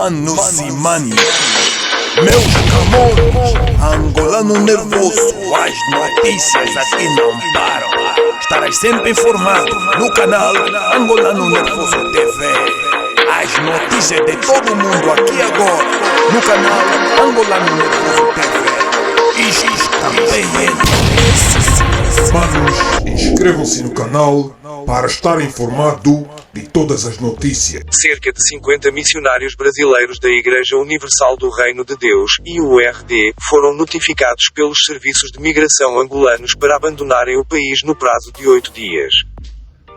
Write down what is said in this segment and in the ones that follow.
Manos e manos, meus camões, angolano nervoso, as notícias aqui não param. Estarás sempre informado no canal Angolano Nervoso TV. As notícias de todo mundo aqui agora no canal Angolano Nervoso TV. Isto também é. Manos, inscrevam-se no canal para estar informado de todas as notícias. Cerca de 50 missionários brasileiros da Igreja Universal do Reino de Deus, IURD, foram notificados pelos serviços de migração angolanos para abandonarem o país no prazo de 8 dias.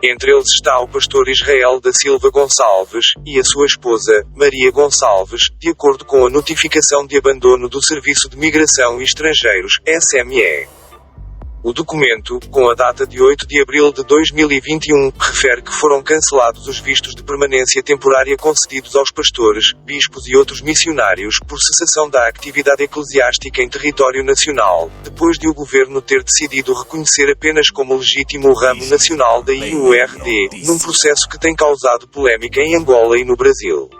Entre eles está o pastor Israel da Silva Gonçalves e a sua esposa, Maria Gonçalves, de acordo com a notificação de abandono do Serviço de Migração e Estrangeiros, SME. O documento, com a data de 8 de abril de 2021, refere que foram cancelados os vistos de permanência temporária concedidos aos pastores, bispos e outros missionários por cessação da atividade eclesiástica em território nacional, depois de o governo ter decidido reconhecer apenas como legítimo o ramo nacional da IURD, num processo que tem causado polémica em Angola e no Brasil.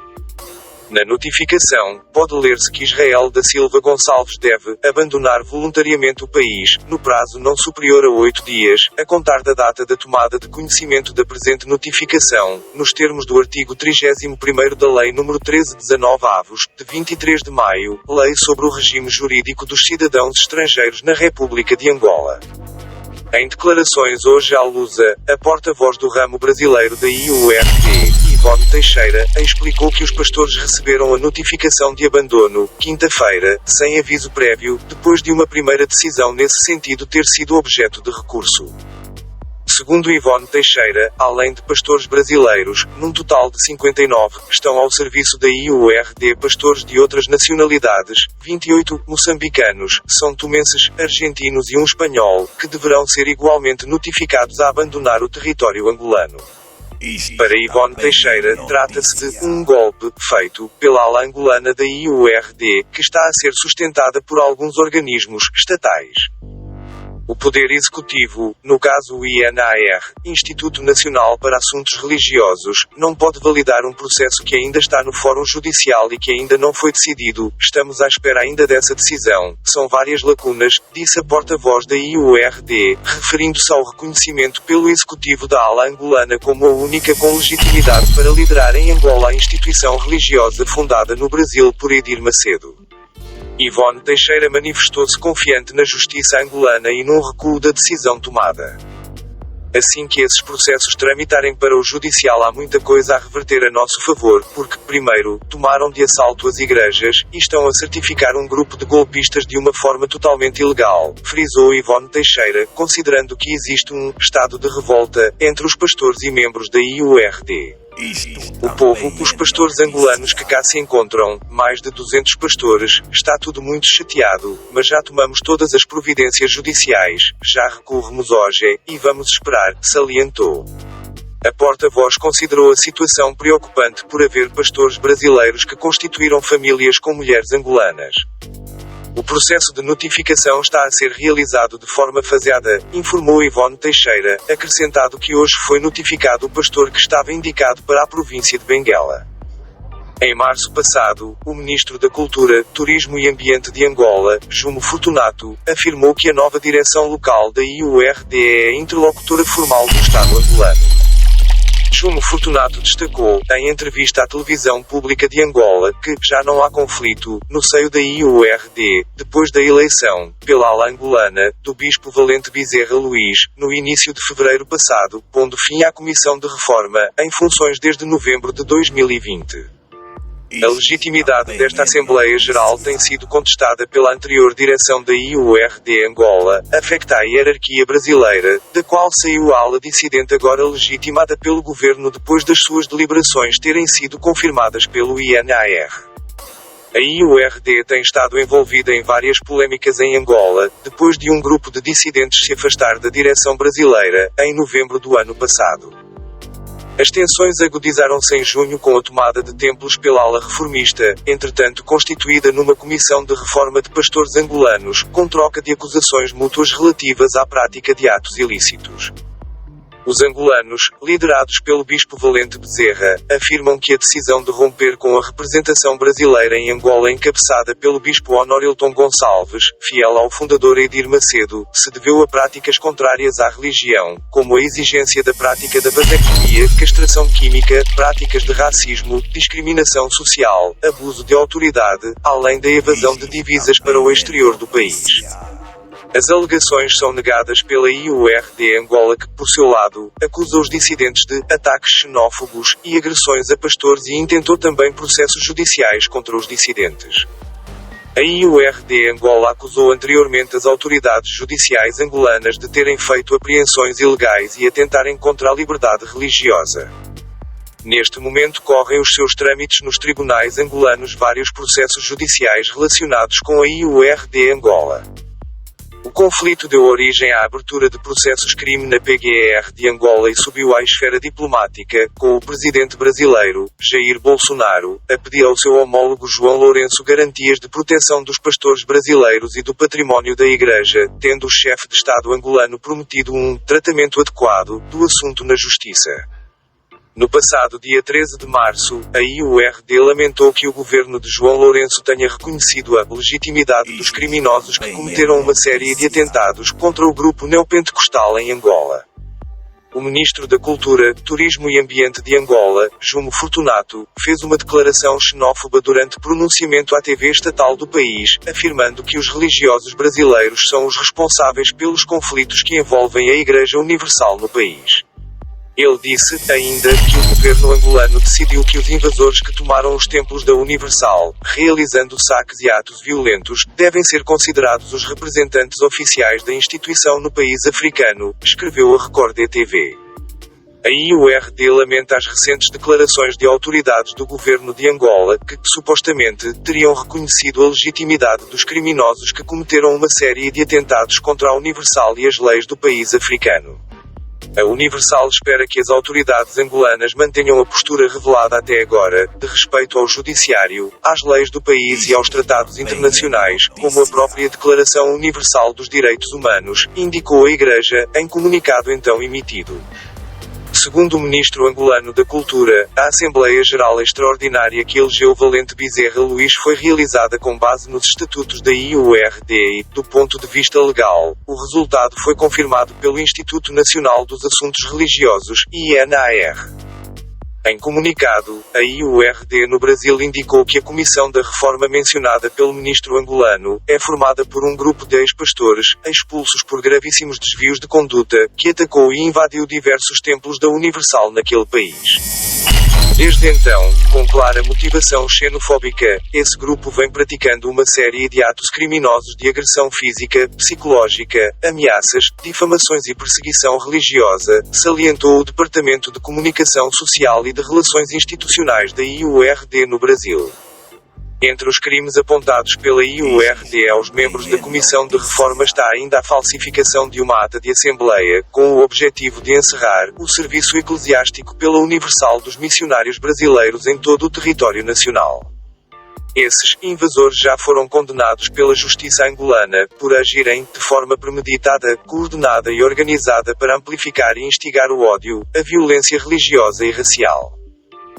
Na notificação, pode ler-se que Israel da Silva Gonçalves deve abandonar voluntariamente o país, no prazo não superior a 8 dias, a contar da data da tomada de conhecimento da presente notificação, nos termos do artigo 31º da Lei nº 1319-avos, de 23 de maio, Lei sobre o regime jurídico dos cidadãos estrangeiros na República de Angola. Em declarações hoje à Lusa, a porta-voz do ramo brasileiro da IURD, Ivone Teixeira, explicou que os pastores receberam a notificação de abandono, quinta-feira, sem aviso prévio, depois de uma primeira decisão nesse sentido ter sido objeto de recurso. Segundo Ivone Teixeira, além de pastores brasileiros, num total de 59, estão ao serviço da IURD pastores de outras nacionalidades, 28, moçambicanos, são tomenses, argentinos e um espanhol, que deverão ser igualmente notificados a abandonar o território angolano. Para Ivone Teixeira, trata-se de um golpe feito pela ala angolana da IURD, que está a ser sustentada por alguns organismos estatais. O Poder Executivo, no caso o INAR, Instituto Nacional para Assuntos Religiosos, não pode validar um processo que ainda está no Fórum Judicial e que ainda não foi decidido. Estamos à espera ainda dessa decisão. São várias lacunas, disse a porta-voz da IURD, referindo-se ao reconhecimento pelo Executivo da ala angolana como a única com legitimidade para liderar em Angola a instituição religiosa fundada no Brasil por Edir Macedo. Ivone Teixeira manifestou-se confiante na justiça angolana e num recuo da decisão tomada. Assim que esses processos tramitarem para o judicial há muita coisa a reverter a nosso favor, porque, primeiro, tomaram de assalto as igrejas, e estão a certificar um grupo de golpistas de uma forma totalmente ilegal, frisou Ivone Teixeira, considerando que existe um estado de revolta entre os pastores e membros da IURD. O povo, os pastores angolanos que cá se encontram, mais de 200 pastores, está tudo muito chateado, mas já tomamos todas as providências judiciais, já recorremos hoje, e vamos esperar, salientou. A porta-voz considerou a situação preocupante por haver pastores brasileiros que constituíram famílias com mulheres angolanas. O processo de notificação está a ser realizado de forma faseada, informou Ivone Teixeira, acrescentado que hoje foi notificado o pastor que estava indicado para a província de Benguela. Em março passado, o ministro da Cultura, Turismo e Ambiente de Angola, Jumo Fortunato, afirmou que a nova direção local da IURD é a interlocutora formal do Estado angolano. Jumo Fortunato destacou, em entrevista à televisão pública de Angola, que já não há conflito no seio da IURD, depois da eleição, pela ala angolana, do bispo Valente Bezerra Luís, no início de fevereiro passado, pondo fim à Comissão de Reforma, em funções desde novembro de 2020. A legitimidade desta Assembleia Geral tem sido contestada pela anterior direção da IURD Angola, afecta a hierarquia brasileira, da qual saiu a ala dissidente agora legitimada pelo governo depois das suas deliberações terem sido confirmadas pelo INAR. A IURD tem estado envolvida em várias polémicas em Angola, depois de um grupo de dissidentes se afastar da direção brasileira, em novembro do ano passado. As tensões agudizaram-se em junho com a tomada de templos pela ala reformista, entretanto constituída numa comissão de reforma de pastores angolanos, com troca de acusações mútuas relativas à prática de atos ilícitos. Os angolanos, liderados pelo bispo Valente Bezerra, afirmam que a decisão de romper com a representação brasileira em Angola encabeçada pelo bispo Honorilton Gonçalves, fiel ao fundador Edir Macedo, se deveu a práticas contrárias à religião, como a exigência da prática da vasectomia, castração química, práticas de racismo, discriminação social, abuso de autoridade, além da evasão de divisas para o exterior do país. As alegações são negadas pela IURD Angola que, por seu lado, acusa os dissidentes de ataques xenófobos e agressões a pastores e intentou também processos judiciais contra os dissidentes. A IURD Angola acusou anteriormente as autoridades judiciais angolanas de terem feito apreensões ilegais e atentarem contra a liberdade religiosa. Neste momento correm os seus trâmites nos tribunais angolanos vários processos judiciais relacionados com a IURD Angola. O conflito deu origem à abertura de processos-crime na PGR de Angola e subiu à esfera diplomática, com o presidente brasileiro, Jair Bolsonaro, a pedir ao seu homólogo João Lourenço garantias de proteção dos pastores brasileiros e do património da Igreja, tendo o chefe de Estado angolano prometido um tratamento adequado do assunto na Justiça. No passado dia 13 de março, a IURD lamentou que o governo de João Lourenço tenha reconhecido a legitimidade dos criminosos que cometeram uma série de atentados contra o grupo neopentecostal em Angola. O ministro da Cultura, Turismo e Ambiente de Angola, Jumo Fortunato, fez uma declaração xenófoba durante pronunciamento à TV estatal do país, afirmando que os religiosos brasileiros são os responsáveis pelos conflitos que envolvem a Igreja Universal no país. Ele disse, ainda, que o governo angolano decidiu que os invasores que tomaram os templos da Universal, realizando saques e atos violentos, devem ser considerados os representantes oficiais da instituição no país africano, escreveu a Record TV. A IURD lamenta as recentes declarações de autoridades do governo de Angola, que, supostamente, teriam reconhecido a legitimidade dos criminosos que cometeram uma série de atentados contra a Universal e as leis do país africano. A Universal espera que as autoridades angolanas mantenham a postura revelada até agora, de respeito ao judiciário, às leis do país e aos tratados internacionais, como a própria Declaração Universal dos Direitos Humanos, indicou a Igreja, em comunicado então emitido. Segundo o ministro angolano da Cultura, a Assembleia Geral Extraordinária que elegeu Valente Bezerra Luís foi realizada com base nos estatutos da IURD e, do ponto de vista legal, o resultado foi confirmado pelo Instituto Nacional dos Assuntos Religiosos, INAR. Em comunicado, a IURD no Brasil indicou que a comissão da reforma mencionada pelo ministro angolano é formada por um grupo de ex-pastores, expulsos por gravíssimos desvios de conduta, que atacou e invadiu diversos templos da Universal naquele país. Desde então, com clara motivação xenofóbica, esse grupo vem praticando uma série de atos criminosos de agressão física, psicológica, ameaças, difamações e perseguição religiosa, salientou o Departamento de Comunicação Social e de Relações Institucionais da IURD no Brasil. Entre os crimes apontados pela IURD aos membros da Comissão de Reforma está ainda a falsificação de uma ata de Assembleia, com o objetivo de encerrar o serviço eclesiástico pela Universal dos Missionários Brasileiros em todo o território nacional. Esses invasores já foram condenados pela justiça angolana, por agirem, de forma premeditada, coordenada e organizada para amplificar e instigar o ódio, a violência religiosa e racial.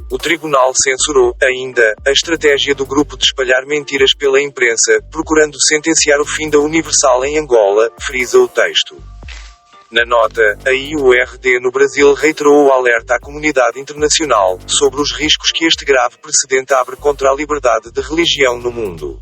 O tribunal censurou, ainda, a estratégia do grupo de espalhar mentiras pela imprensa, procurando sentenciar o fim da Universal em Angola, frisa o texto. Na nota, a IURD no Brasil reiterou o alerta à comunidade internacional, sobre os riscos que este grave precedente abre contra a liberdade de religião no mundo.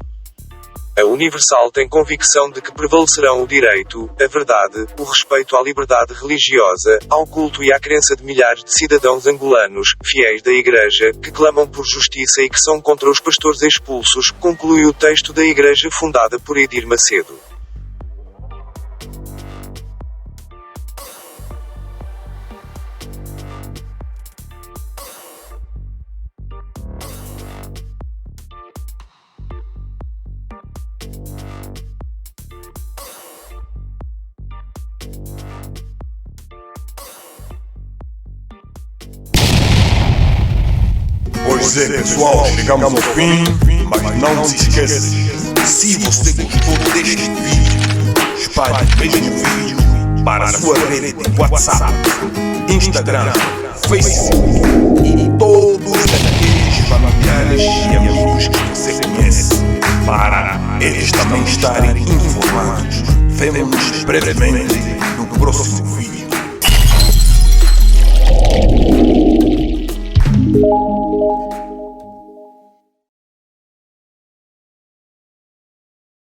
A Universal tem convicção de que prevalecerão o direito, a verdade, o respeito à liberdade religiosa, ao culto e à crença de milhares de cidadãos angolanos, fiéis da Igreja, que clamam por justiça e que são contra os pastores expulsos, conclui o texto da Igreja fundada por Edir Macedo. Pois é, pessoal, chegamos ao fim, mas não se esqueça, se você gostou deste vídeo, espalhe o mesmo vídeo para a sua rede de WhatsApp. Instagram, Facebook e todos aqueles familiares e amigos que você conhece, para eles também estarem informados. Vemo-nos brevemente no próximo vídeo.